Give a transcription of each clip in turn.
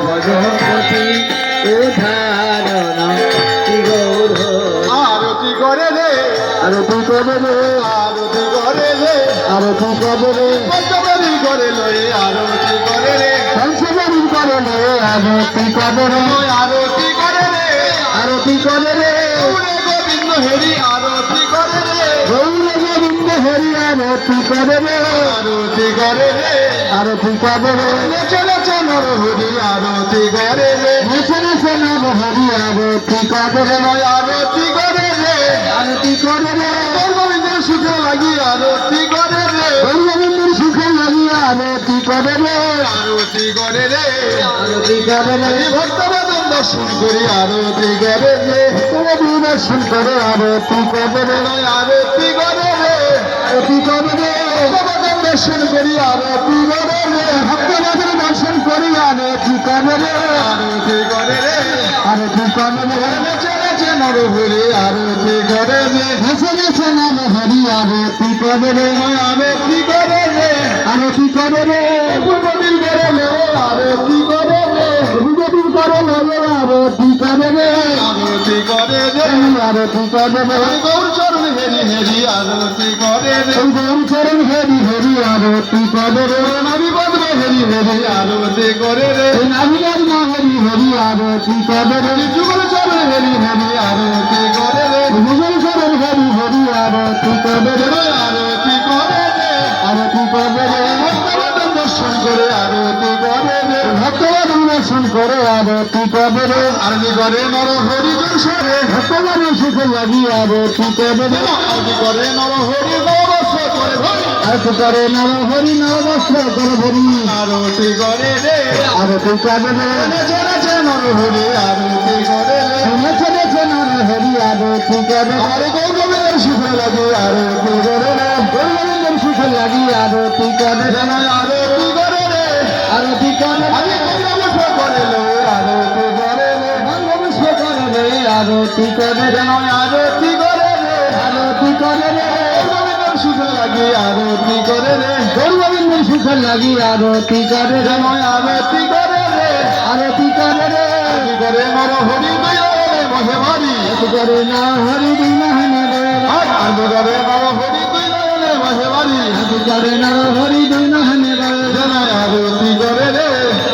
ভজপতি উদাহরণ গৌর আরতি করে রে আরতি করে রে আরতি করে রে আরতি করে রে পঞ্চবাড়ি করে লয়ে আরতি করে রে সংশোধন করে রে আরতি করে রে আরতি করে রে আরতি করে রে গৌরে গোবিন্দ হরি আরতি করে রে গৌর গোবিন্দ হরি আরতি করে রে আরতি করে রে আরতি করে রে নেচে নেচে নর হরি আরতি করে রে নেচে নেচে নর হরি আরতি করে রে আরতি করে রে আরতি করে রে গোবিন্দের সুখে লাগি আরতি করে রে গোবিন্দের সুখে লাগি আরতি করে রে আরতি করে রে আরতি করে রে ভক্তবাদন দর্শন করি আরতি করে রে তুমি দর্শন করে আরতি করে রে আরতি করে রে আরতি করে রে ভক্তবাদন দর্শন করি আরতি করে রে ভক্তবাদের দর্শন করি আরতি করে রে আরতি করে রে আরতি করে রে নেচে নেচে নর হরি আরতি করে রে নেচে নেচে নাম হরি আরতি করে রে আরতি করে রে আরতি করে রে পূর্বদিন করে লে আরতি করে রে বিজেপি করে রে আরতি করে রে আরতি করে রে আরতি করে রে গৌর চরণ হেরি হেরি আরতি করে রে গৌরচরণ হরি হরি আরতি করে রে নবী পদ্ম হেরি হেরি আরতি করে রে নাভিয়ার মা হরি হরি আরতি করে রে যুগল চরণ হেরি হেরি আরতি করে রে মুগল চরণ হরি হরি আরতি করে রে আরতি করে রে আরতি করে রে ভক্তবাদন দর্শন করে আরতি করে রে ভক্তবাদ দর্শন করে আরতি করে রে আরতি করে নর হরি দর্শনে ভক্তবাদ সুখে লাগি আরতি করে রে আরতি করে নর হরি নববর্ষ করে ধরি আরতি করে নর হরি নবস্ত্র করে ধরি আরতি করে রে আরতি করে রে নেচে নেচে নর হরি আরতি করে রে নেচে নেচে নর হরি আরতি করে রে আর গৌরবের সুখে লাগে আরতি করে রে গোবিন্দের সুখে লাগি আরতি করে রে আরতি করে রে আরতি করে আমি গৌরবেশ করে লো আরতি করে রে গঙ্গবিশ্ব করে রে আরতি করে রে আরতি করে রে আরতি করে রে গৌরবের সুখে লাগে আরতি করে রে গোবিন্দের সুখে লাগি আরতি করে রে আরতি করে রে আরতি করে রে আরতি করে নর হরি দয়ালে মহে মারি আরতি করে না হরি দিন হনে রে আরতি করে নর হরি দয়ালে মহে মারি আরতি করে না হরি দিন হনে রে আরতি করে রে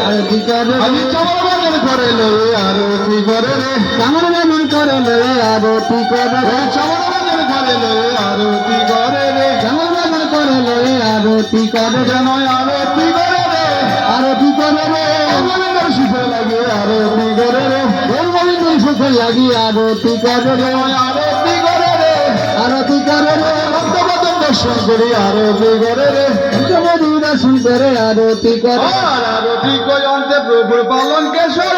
আরতি করে আমি চমর বাদন করে লো আরতি করে রে কামর বাদন করে রে আরতি করে রে চমর বাদন করে লো আরতি করে রে কামর বাদন করে রে আরতি করে রে আরতি করে রে আরতি করে রে গোবিন্দের সুখে লাগে আরতি করে রে গোবিন্দের সুখে লাগি আরতি করে রে আরতি করে রে আরতি করে রে ভক্তবাদন দর্শন করি আরতি করে রে দর্শন করে আরতি করে আর আরতি কই অন্তে প্রভুর পালন কেশর